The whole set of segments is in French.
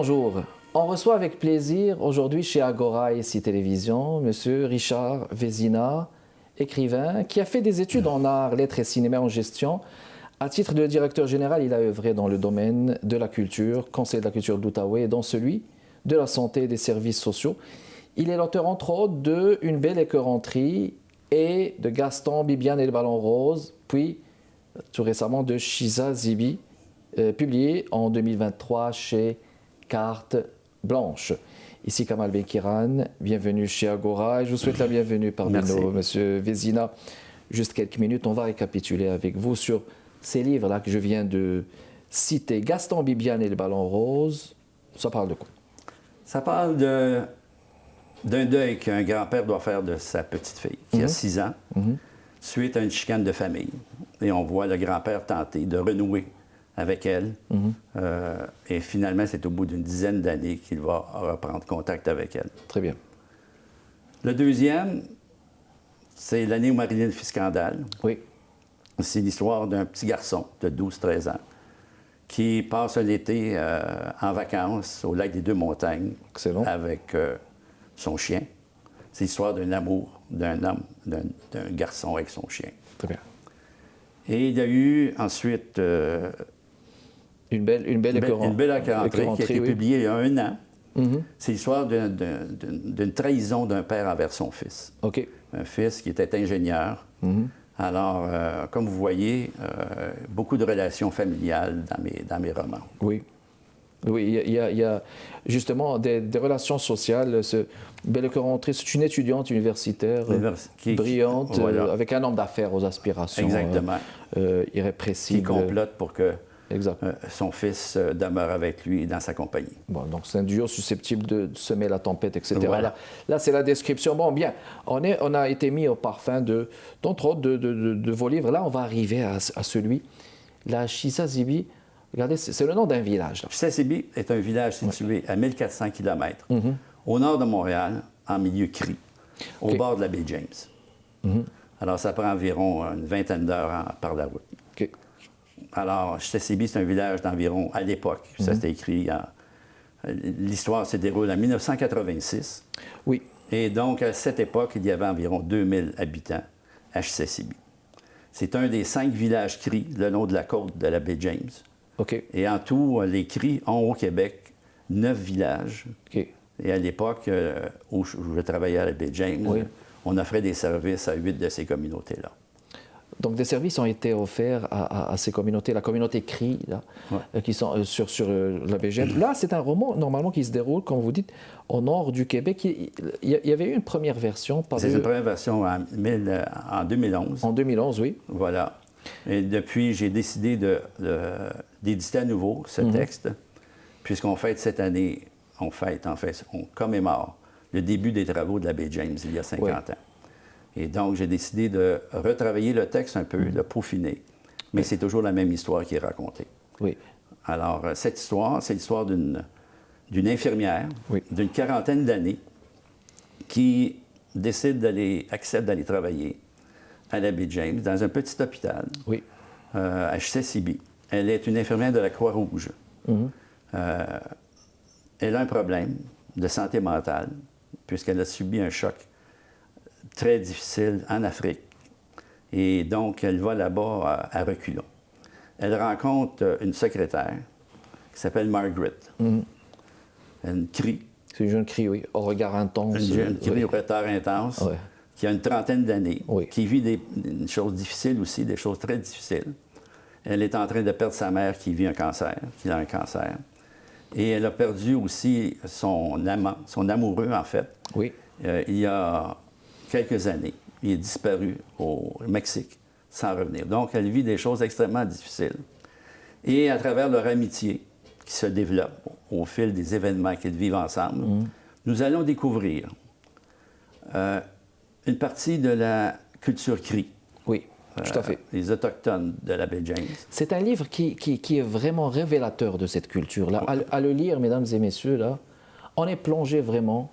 bonjour. On reçoit avec plaisir aujourd'hui chez Agora et ici Télévision M. Richard Vézina, écrivain, qui a fait des études en art, lettres et cinéma en gestion. À titre de directeur général, il a œuvré dans le domaine de la culture, conseiller de la culture de l'Outaouais, et dans celui de la santé et des services sociaux. Il est l'auteur, entre autres, de Une belle écœuranterie et de Gaston, Bibiane et le ballon rose, puis tout récemment de Chiza Zibi, publié en 2023 chez Carte Blanche. Ici Kamal Benkiran, bienvenue chez Agora et je vous souhaite la bienvenue parmi nous, Monsieur Vézina. Juste quelques minutes, on va récapituler avec vous sur ces livres-là que je viens de citer. Gaston, Bibiane et le ballon rose, ça parle de quoi? Ça parle d'un deuil qu'un grand-père doit faire de sa petite fille, qui a 6 ans, suite à une chicane de famille. Et on voit le grand-père tenter de renouer avec elle. Et finalement, c'est au bout d'une dizaine d'années qu'il va reprendre contact avec elle. Très bien. Le deuxième, c'est l'année où Marilyn fit scandale. Oui. C'est l'histoire d'un petit garçon de 12-13 ans qui passe un été en vacances au lac des Deux-Montagnes. Excellent. Avec son chien. C'est l'histoire d'un amour d'un homme, d'un garçon avec son chien. Très bien. Et il y a eu ensuite Une belle écœuranterie qui a été publiée il y a 1 an. C'est l'histoire d'une trahison d'un père envers son fils. OK. Un fils qui était ingénieur. Alors, comme vous voyez, beaucoup de relations familiales dans mes romans. Oui. Oui, il y a justement des relations sociales. Belle écœuranterie, c'est une étudiante universitaire brillante, voilà. avec un homme d'affaires aux aspirations irrépressibles. Qui complote pour que son fils demeure avec lui dans sa compagnie. Bon, donc c'est un duo susceptible de semer la tempête, etc. Voilà. Là c'est la description. Bon, bien, on a été mis au parfum d'entre autres de vos livres. Là, on va arriver à celui, la Chiza Zibi. Regardez, c'est le nom d'un village. Chiza Zibi est un village situé à 1400 km au nord de Montréal, en milieu Cri, au bord de la baie James. Alors, ça prend environ une vingtaine d'heures par la route. Okay. Alors, Chiza Zibi, c'est un village d'environ, à l'époque, ça c'était écrit, l'histoire se déroule en 1986. Oui. Et donc, à cette époque, il y avait environ 2000 habitants à Chiza Zibi. C'est un des 5 villages Cri le long de la côte de la baie James. Okay. Et en tout, les Cris ont au Québec 9 villages. Okay. Et à l'époque où je travaillais à la baie James, on offrait des services à 8 de ces communautés-là. Donc des services ont été offerts à ces communautés, la communauté Cri, là, qui sont sur la baie James. Là, c'est un roman, normalement, qui se déroule, comme vous dites, au nord du Québec. Il y avait eu une première version. C'est une première version en 2011. En 2011, oui. Voilà. Et depuis, j'ai décidé d'éditer à nouveau ce texte, puisqu'on fête cette année, on commémore le début des travaux de la baie James il y a 50 ans. Et donc, j'ai décidé de retravailler le texte un peu, le peaufiner, mais c'est toujours la même histoire qui est racontée. Oui. Alors, cette histoire, c'est l'histoire d'une infirmière d'une quarantaine d'années qui accepte d'aller travailler à la baie James, dans un petit hôpital, à Chiza Zibi. Elle est une infirmière de la Croix-Rouge. Elle a un problème de santé mentale, puisqu'elle a subi un choc très difficile en Afrique. Et donc, elle va là-bas à reculons. Elle rencontre une secrétaire qui s'appelle Margaret. Une Cri. C'est une jeune Cri, oui, au regard intense. Une jeune Cri au regard intense. Qui a une trentaine d'années, qui vit des choses difficiles aussi, des choses très difficiles. Elle est en train de perdre sa mère qui a un cancer. Et elle a perdu aussi son amant, son amoureux, en fait. Oui. Il y a quelques années. Il est disparu au Mexique sans revenir. Donc, elle vit des choses extrêmement difficiles. Et à travers leur amitié qui se développe au fil des événements qu'ils vivent ensemble, nous allons découvrir une partie de la culture Cri. Oui, tout à fait. Les Autochtones de la baie James. C'est un livre qui est vraiment révélateur de cette culture-là. À le lire, mesdames et messieurs, là, on est plongé vraiment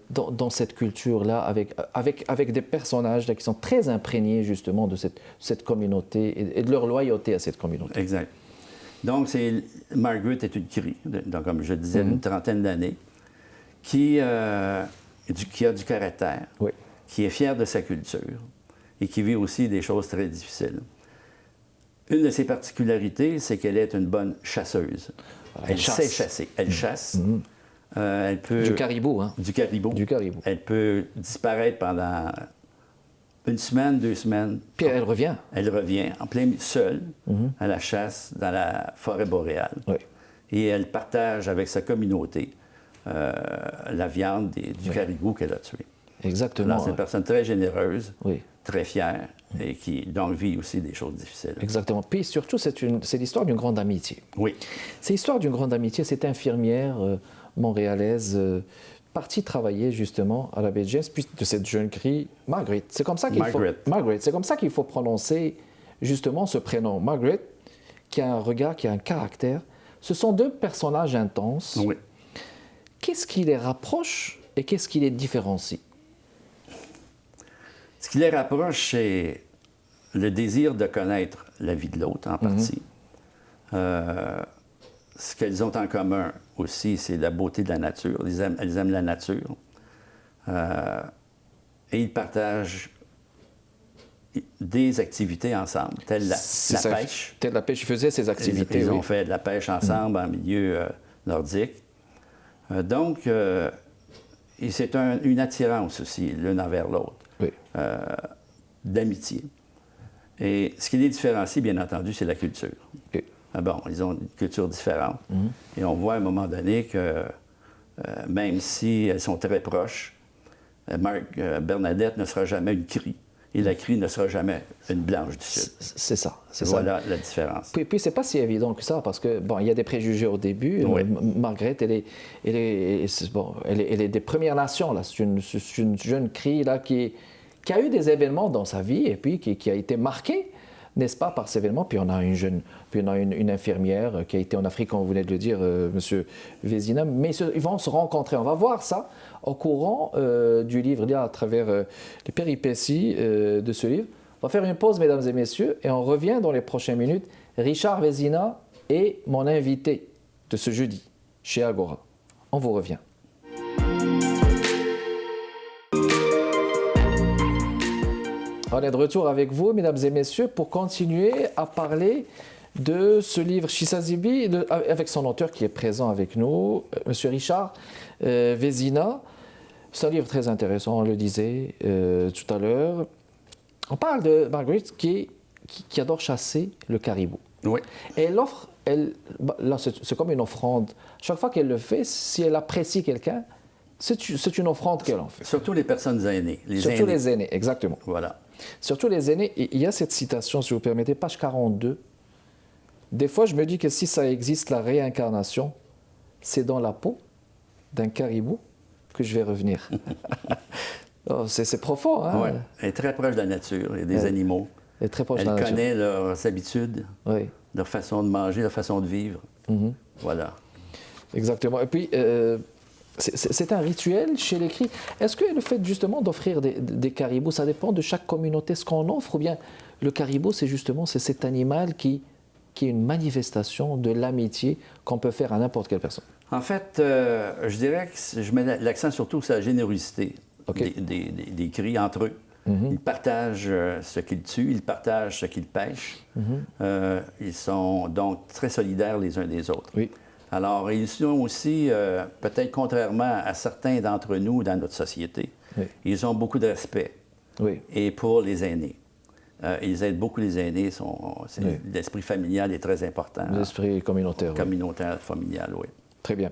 dans cette culture-là avec des personnages là, qui sont très imprégnés justement de cette communauté et de leur loyauté à cette communauté. Exact. Donc, Margaret est une crie, donc, comme je disais, d'une trentaine d'années, qui a du caractère, Oui. qui est fière de sa culture et qui vit aussi des choses très difficiles. Une de ses particularités, c'est qu'elle est une bonne chasseuse. Elle sait chasser. Elle chasse. Elle peut... Du caribou, hein? Du caribou. Du caribou. Elle peut disparaître pendant une semaine, 2 semaines. Puis elle revient. Elle revient en plein seule à la chasse dans la forêt boréale. Oui. Et elle partage avec sa communauté la viande du caribou qu'elle a tué. Exactement. Alors, c'est une personne très généreuse, Oui. très fière, et qui donc vit aussi des choses difficiles. Exactement. Puis surtout, c'est l'histoire d'une grande amitié. Oui. C'est l'histoire d'une grande amitié. Cette infirmière montréalaise partie travailler justement à la baie James, puis de cette jeune crie Margaret. C'est comme ça qu'il faut Margaret. C'est comme ça qu'il faut prononcer justement ce prénom Margaret, qui a un regard, qui a un caractère. Ce sont deux personnages intenses. Oui. Qu'est-ce qui les rapproche et qu'est-ce qui les différencie? Ce qui les rapproche, c'est le désir de connaître la vie de l'autre, en partie. Ce qu'elles ont en commun aussi, c'est la beauté de la nature. Elles aiment la nature. Et ils partagent des activités ensemble, telle la pêche. Telle la pêche, ils faisaient ces activités. Ils ont fait de la pêche ensemble en milieu nordique. Donc, et c'est une attirance aussi, l'une envers l'autre, Oui. d'amitié. Et ce qui les différencie, bien entendu, c'est la culture. Oui. Bon, ils ont une culture différente. Et on voit à un moment donné que, même si elles sont très proches, Bernadette ne sera jamais une crie. Et la crie ne sera jamais une blanche du Sud. C'est ça. Voilà la différence. Puis c'est pas si évident que ça, parce que, bon, il y a des préjugés au début. Oui. Margaret, elle est des Premières Nations, là. C'est une jeune crie, là, qui a eu des événements dans sa vie, et puis qui a été marquée, n'est-ce pas, par ces événements. Puis on a une infirmière qui a été en Afrique, comme vous venez de le dire, M. Vézina. Mais ils vont se rencontrer. On va voir ça au courant du livre, à travers les péripéties de ce livre. On va faire une pause, mesdames et messieurs, et on revient dans les prochaines minutes. Richard Vézina est mon invité de ce jeudi chez Agora. On vous revient. On est de retour avec vous, mesdames et messieurs, pour continuer à parler de ce livre Shisazibi, avec son auteur qui est présent avec nous, M. Richard Vézina. C'est un livre très intéressant, on le disait tout à l'heure. On parle de Margaret qui adore chasser le caribou. Oui. Et elle offre, là c'est comme une offrande. Chaque fois qu'elle le fait, si elle apprécie quelqu'un, c'est une offrande qu'elle en fait. Surtout les personnes aînées. Surtout les aînés, exactement. Voilà. Surtout les aînés. Et il y a cette citation, si vous permettez, page 42. Des fois, je me dis que si ça existe, la réincarnation, c'est dans la peau d'un caribou que je vais revenir. Oh, c'est profond, hein? Oui. Elle est très proche de la nature et des animaux. Elle est très proche de la nature. Elle connaît leurs habitudes, oui. leur façon de manger, leur façon de vivre. Voilà. Exactement. Et puis, c'est un rituel chez les cris. Est-ce que le fait justement d'offrir des caribous, ça dépend de chaque communauté ce qu'on offre, ou bien le caribou, c'est cet animal qui est une manifestation de l'amitié qu'on peut faire à n'importe quelle personne? En fait, je dirais que je mets l'accent surtout sur la générosité des cris entre eux. Ils partagent ce qu'ils tuent, ils partagent ce qu'ils pêchent. Ils sont donc très solidaires les uns des autres. Oui. Alors, ils sont aussi, peut-être contrairement à certains d'entre nous dans notre société, ils ont beaucoup de respect. Oui. Et pour les aînés. Ils aident beaucoup les aînés. L'esprit familial est très important. L'esprit communautaire. Communautaire, familial, oui. Très bien.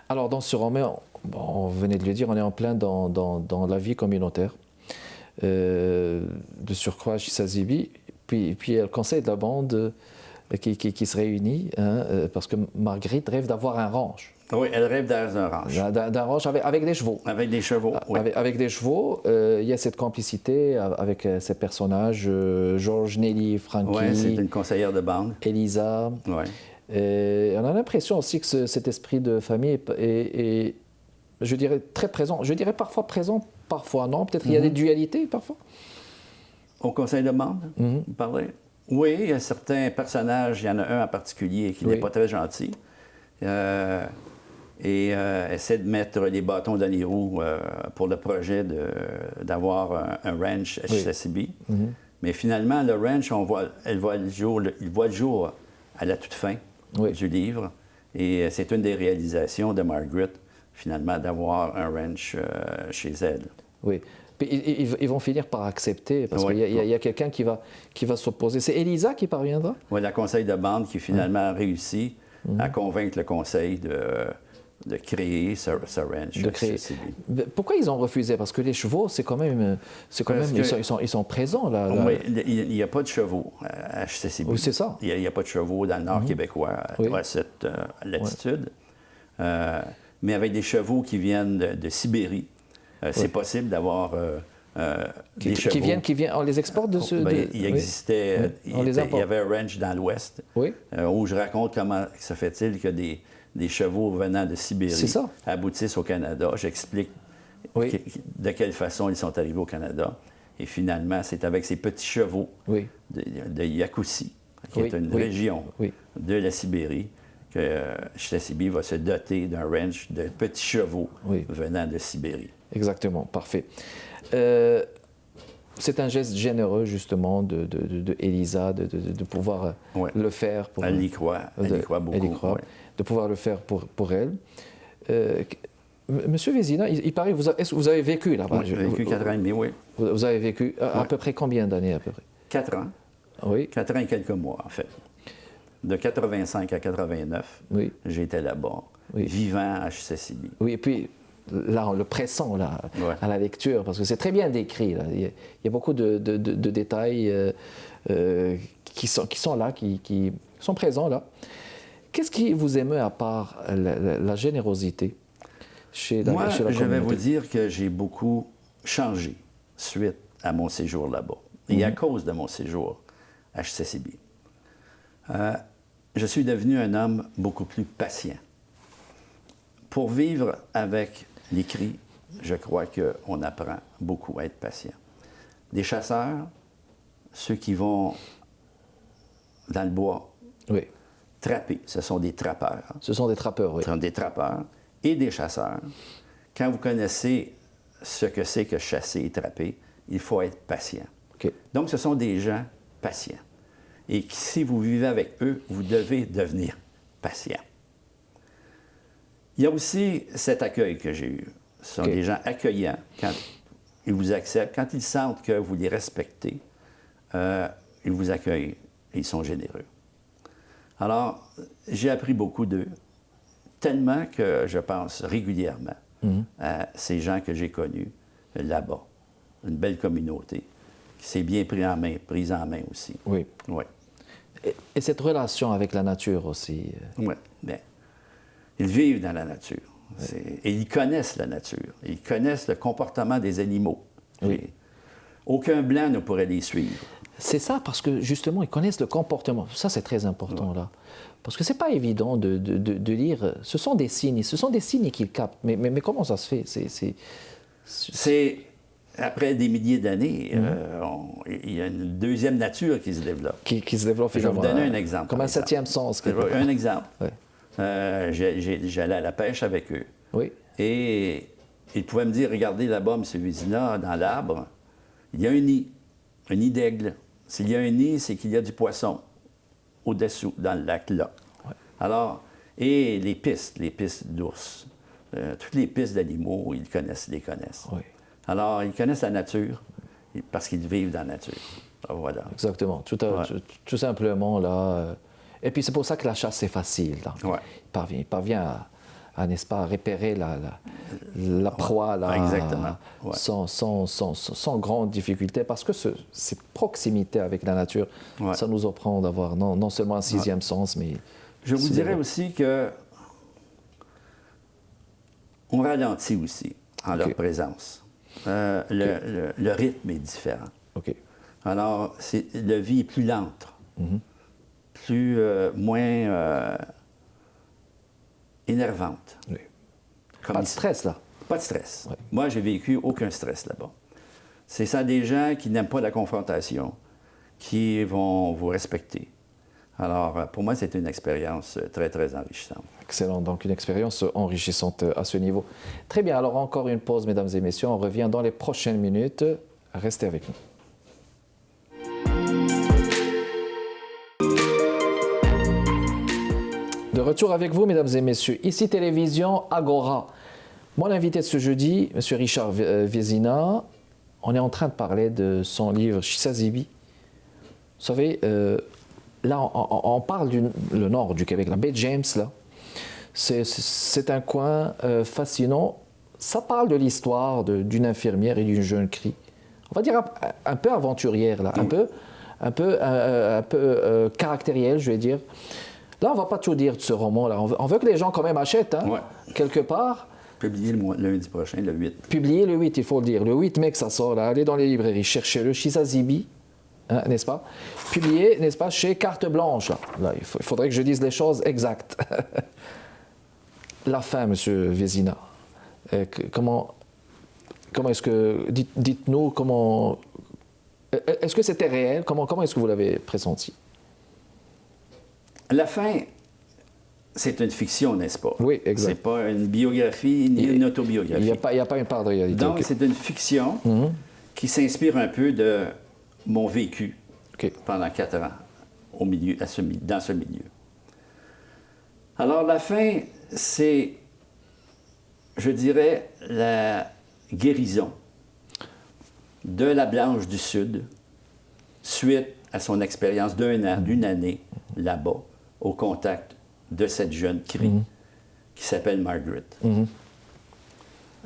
Alors, dans ce roman, on venait de le dire, on est en plein dans la vie communautaire. De surcroît, Shisazibi, puis il y a le conseil de la bande qui se réunit, parce que Marguerite rêve d'avoir un ranch. Oui, elle rêve dans un ranch. D'un ranch avec des chevaux. Avec des chevaux, oui. Avec des chevaux, il y a cette complicité avec ces personnages, Georges, Nelly, Frankie. Oui, c'est une conseillère de bande. Elisa. Oui. On a l'impression aussi que cet esprit de famille est, je dirais, très présent. Je dirais parfois présent, parfois non. Peut-être qu'il y a des dualités, parfois. Au conseil de bande, vous parlez? Oui, il y a certains personnages, il y en a un en particulier qui n'est pas très gentil. Essaie de mettre les bâtons dans les roues pour le projet d'avoir un ranch à Chisasibi. Mais finalement, le ranch, il voit le jour à la toute fin du livre. Et c'est une des réalisations de Margaret, finalement, d'avoir un ranch chez elle. Oui. Puis ils vont finir par accepter, parce qu'il y a quelqu'un qui va s'opposer. C'est Elisa qui parviendra? Oui, la conseil de bande qui finalement réussit à convaincre le conseil de créer ce ranch. Pourquoi ils ont refusé? Parce que les chevaux, ils sont présents là. Oui, il n'y a pas de chevaux à Chisasibi. Oui, c'est ça. Il n'y a pas de chevaux dans le nord québécois à cette latitude. Mais avec des chevaux qui viennent de Sibérie, c'est possible d'avoir des chevaux. On les exporte de ce... Il existait... Il y avait un ranch dans l'ouest où je raconte comment ça fait-il que des chevaux venant de Sibérie aboutissent au Canada. J'explique de quelle façon ils sont arrivés au Canada. Et finalement, c'est avec ces petits chevaux de Yakoutie, qui est une région de la Sibérie, que Chisasibi va se doter d'un ranch de petits chevaux venant de Sibérie. Exactement, parfait. C'est un geste généreux, justement, de Elisa, de pouvoir le faire. Elle y croit beaucoup. Elle y croit, de pouvoir le faire pour elle. Monsieur Vézina, il paraît que vous avez vécu là-bas. Oui, j'ai vécu 4 ans et demi, oui. Vous avez vécu à peu près combien d'années, à peu près? 4 ans. Oui. 4 ans et quelques mois, en fait. De 85 à 89, j'étais là-bas, vivant à Chisasibi. Oui, et puis là, en le pressant là, à la lecture, parce que c'est très bien décrit. Là. Il y a beaucoup de détails qui sont là, qui sont présents là. Qu'est-ce qui vous émeut à part la générosité chez la communauté? Je vais vous dire que j'ai beaucoup changé suite à mon séjour là-bas. Et à cause de mon séjour à Chisasibi. Je suis devenu un homme beaucoup plus patient. Pour vivre avec l'écrit, je crois qu'on apprend beaucoup à être patient. Des chasseurs, ceux qui vont dans le bois, trapper, ce sont des trappeurs. Ce sont des trappeurs, oui. Ce sont des trappeurs et des chasseurs. Quand vous connaissez ce que c'est que chasser et trapper, il faut être patient. Donc, ce sont des gens patients. Et si vous vivez avec eux, vous devez devenir patient. Il y a aussi cet accueil que j'ai eu. Ce sont des gens accueillants quand ils vous acceptent, quand ils sentent que vous les respectez, ils vous accueillent et ils sont généreux. Alors, j'ai appris beaucoup d'eux, tellement que je pense régulièrement à ces gens que j'ai connus là-bas. Une belle communauté qui s'est bien prise en main aussi. Oui. Et cette relation avec la nature aussi. Oui, bien. Ils vivent dans la nature. Et ils connaissent la nature. Ils connaissent le comportement des animaux. Aucun blanc ne pourrait les suivre. C'est ça, parce que justement, ils connaissent le comportement. Ça, c'est très important, là. Parce que c'est pas évident de lire. Ce sont des signes qu'ils captent. Mais comment ça se fait? C'est après des milliers d'années, il y a une deuxième nature qui se développe. Qui se développe finalement. Je vais vous donner un exemple. Comme un septième sens. Un exemple. J'allais à la pêche avec eux. Et ils pouvaient me dire, regardez là-bas, M. Vézina, dans l'arbre, il y a un nid d'aigle. S'il y a un nid, c'est qu'il y a du poisson au-dessous, dans le lac là. Alors, et les pistes d'ours, toutes les pistes d'animaux, ils les connaissent. Alors, ils connaissent la nature parce qu'ils vivent dans la nature. Alors, voilà. Exactement. Tout simplement, là. Et puis, c'est pour ça que la chasse, c'est facile. Là. Il parvient à, n'est-ce pas, à repérer la proie là, exactement. Sans grande difficulté, parce que cette proximité avec la nature, ça nous apprend d'avoir non seulement un sixième sens, mais... Je vous dirais aussi que on ralentit aussi en leur présence. Le rythme est différent. Alors, la vie est plus lente, moins énervante. Pas de stress, là. Pas de stress. Moi, j'ai vécu aucun stress là-bas. C'est ça des gens qui n'aiment pas la confrontation, qui vont vous respecter. Alors, pour moi, c'est une expérience très, très enrichissante. Excellent, donc une expérience enrichissante à ce niveau. Très bien, alors encore une pause, mesdames et messieurs. On revient dans les prochaines minutes. Restez avec nous. De retour avec vous, mesdames et messieurs. Ici, Télévision Agora. Mon invité de ce jeudi, M. Richard Vézina, on est en train de parler de son livre Chisazibi. Vous savez, là, on parle le nord du Québec, la baie James, là. C'est un coin fascinant. Ça parle de l'histoire d'une infirmière et d'une jeune crie. On va dire un peu aventurière, là, un peu caractérielle, je vais dire. Là, on ne va pas tout dire de ce roman-là. On veut que les gens quand même achètent, hein, quelque part. Publié le lundi prochain, le 8. Publié le 8, il faut le dire. Le 8 mai que ça sort, là. Allez dans les librairies, cherchez-le. Chisazibi, hein, n'est-ce pas? Publié, n'est-ce pas, chez Carte Blanche. Là, il faudrait que je dise les choses exactes. La fin, M. Vézina. Comment est-ce que... Dites-nous comment... Est-ce que c'était réel? Comment est-ce que vous l'avez pressenti? La fin, c'est une fiction, n'est-ce pas? Oui, exact. C'est pas une biographie ni une autobiographie. Il n'y a pas une part de réalité. Donc, c'est une fiction qui s'inspire un peu de mon vécu pendant 4 ans dans ce milieu. Alors, la fin, c'est, je dirais, la guérison de la Blanche du Sud suite à son expérience d'une année là-bas, au contact de cette jeune crie qui s'appelle Margaret.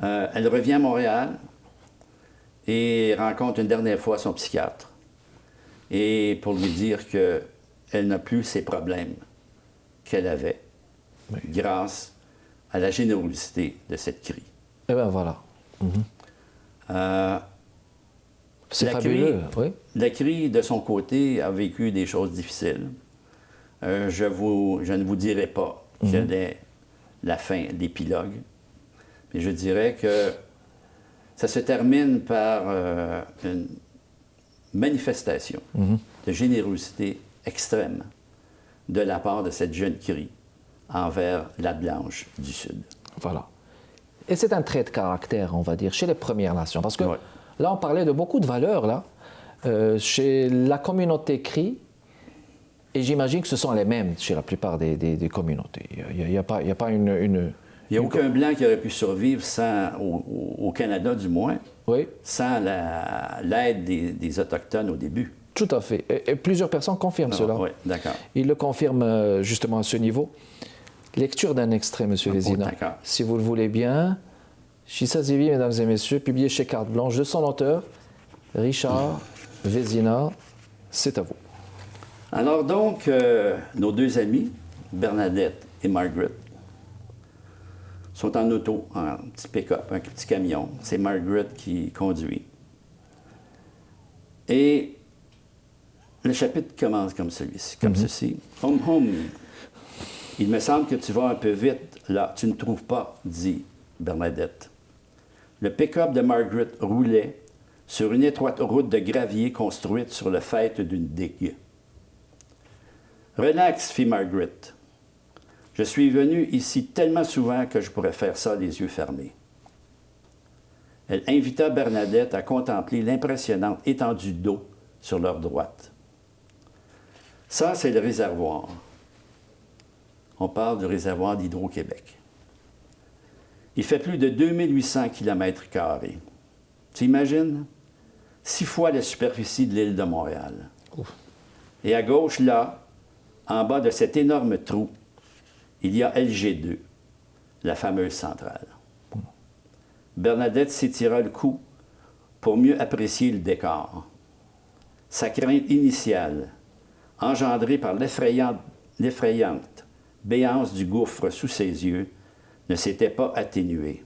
Elle revient à Montréal et rencontre une dernière fois son psychiatre et pour lui dire qu'elle n'a plus ces problèmes qu'elle avait grâce à la générosité de cette crie. Eh bien, voilà. C'est fabuleux, oui. La crie, de son côté, a vécu des choses difficiles. Je ne vous dirai pas quelle est la fin, l'épilogue, mais je dirais que ça se termine par une manifestation de générosité extrême de la part de cette jeune crie envers la Blanche du Sud. Voilà. Et c'est un trait de caractère, on va dire, chez les Premières Nations. Parce que là, on parlait de beaucoup de valeurs, là, chez la communauté crie, et j'imagine que ce sont les mêmes chez la plupart des communautés. Il n'y a pas une... Il n'y a aucun Blanc qui aurait pu survivre au Canada, du moins, sans l'aide des Autochtones au début. Tout à fait. Et plusieurs personnes confirment cela. Oui, d'accord. Ils le confirment justement à ce niveau. Lecture d'un extrait, M. Vézina. Si vous le voulez bien. Chisazibi, mesdames et messieurs, publié chez Carte Blanche de son auteur, Richard Vézina. C'est à vous. Alors donc, nos deux amis, Bernadette et Margaret, sont en auto, en petit pick-up, un petit camion. C'est Margaret qui conduit. Et le chapitre commence comme celui-ci, comme ceci. « Home, home, il me semble que tu vas un peu vite, là. Tu ne trouves pas, dit Bernadette. » Le pick-up de Margaret roulait sur une étroite route de gravier construite sur le faîte d'une digue. « Relax, fit Margaret. Je suis venue ici tellement souvent que je pourrais faire ça les yeux fermés. » Elle invita Bernadette à contempler l'impressionnante étendue d'eau sur leur droite. « Ça, c'est le réservoir. » On parle du réservoir d'Hydro-Québec. Il fait plus de 2800 km². Tu imagines? 6 fois la superficie de l'île de Montréal. Ouf. Et à gauche, là, en bas de cet énorme trou, il y a LG2, la fameuse centrale. Bernadette s'étira le cou pour mieux apprécier le décor. Sa crainte initiale, engendrée par l'effrayante béance du gouffre sous ses yeux, ne s'était pas atténuée.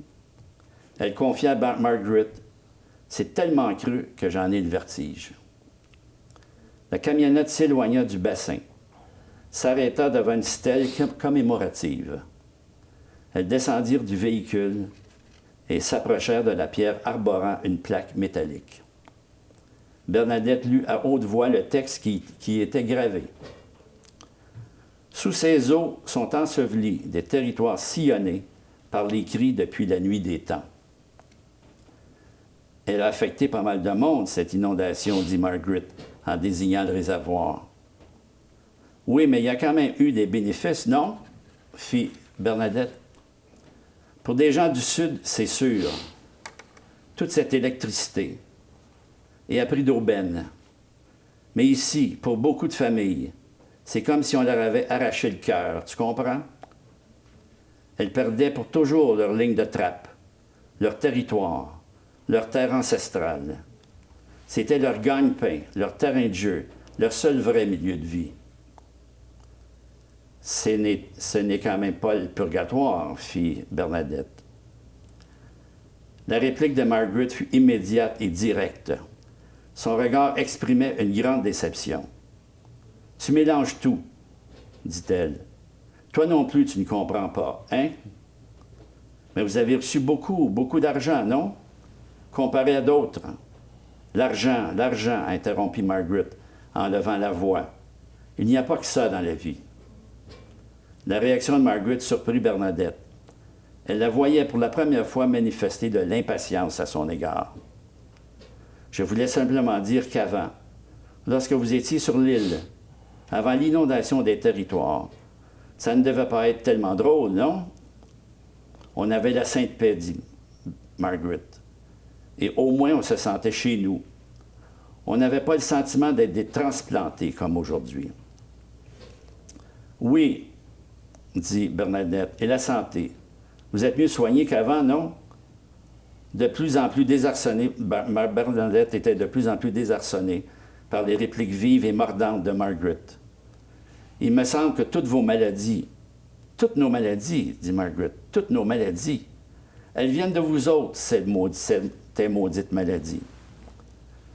Elle confia à Margaret « C'est tellement creux que j'en ai le vertige. » La camionnette s'éloigna du bassin, s'arrêta devant une stèle commémorative. Elles descendirent du véhicule et s'approchèrent de la pierre arborant une plaque métallique. Bernadette lut à haute voix le texte qui était gravé. Sous ces eaux sont ensevelis des territoires sillonnés par les cris depuis la nuit des temps. Elle a affecté pas mal de monde, cette inondation, dit Margaret, en désignant le réservoir. Oui, mais il y a quand même eu des bénéfices, non? Fit Bernadette. Pour des gens du Sud, c'est sûr. Toute cette électricité et à prix d'aubaine. Mais ici, pour beaucoup de familles, c'est comme si on leur avait arraché le cœur, tu comprends? Elles perdaient pour toujours leur ligne de trappe, leur territoire, leur terre ancestrale. C'était leur gagne-pain, leur terrain de jeu, leur seul vrai milieu de vie. Ce n'est quand même pas le purgatoire, fit Bernadette. La réplique de Margaret fut immédiate et directe. Son regard exprimait une grande déception. « Tu mélanges tout, dit-elle. Toi non plus, tu ne comprends pas, hein? Mais vous avez reçu beaucoup d'argent, non? Comparé à d'autres. L'argent, interrompit Margaret en levant la voix. Il n'y a pas que ça dans la vie. La réaction de Margaret surprit Bernadette. Elle la voyait pour la première fois manifester de l'impatience à son égard. Je voulais simplement dire qu'avant, lorsque vous étiez sur l'île, avant l'inondation des territoires, ça ne devait pas être tellement drôle, non? On avait la sainte paix, dit Margaret. Et au moins, on se sentait chez nous. On n'avait pas le sentiment d'être des transplantés comme aujourd'hui. Oui, dit Bernadette, et la santé. Vous êtes mieux soigné qu'avant, non? De plus en plus désarçonnée, Bernadette était de plus en plus désarçonnée par les répliques vives et mordantes de Margaret. Il me semble que toutes nos maladies, dit Margaret, toutes nos maladies, elles viennent de vous autres, ces maudites maladies.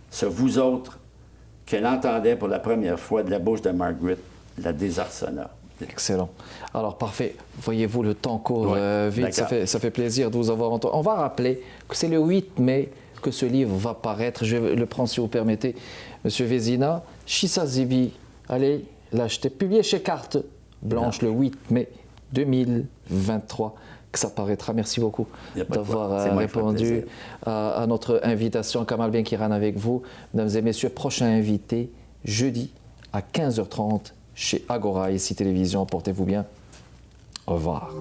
Ce vous autres qu'elle entendait pour la première fois de la bouche de Margaret la désarçonna. Excellent. Alors, parfait. Voyez-vous, le temps court vite. Ça fait plaisir de vous avoir entendu. On va rappeler que c'est le 8 mai que ce livre va paraître. Je le prends, si vous permettez, Monsieur Vézina. Chissa Zibi, allez l'acheter. Publié chez Carte Blanche le 8 mai 2023. Que ça paraîtra. Merci beaucoup d'avoir répondu à notre invitation. Kamal Benkiran avec vous. Mesdames et messieurs, prochain invité, jeudi à 15h30 chez Agora et Ici Télévision. Portez-vous bien. Au revoir.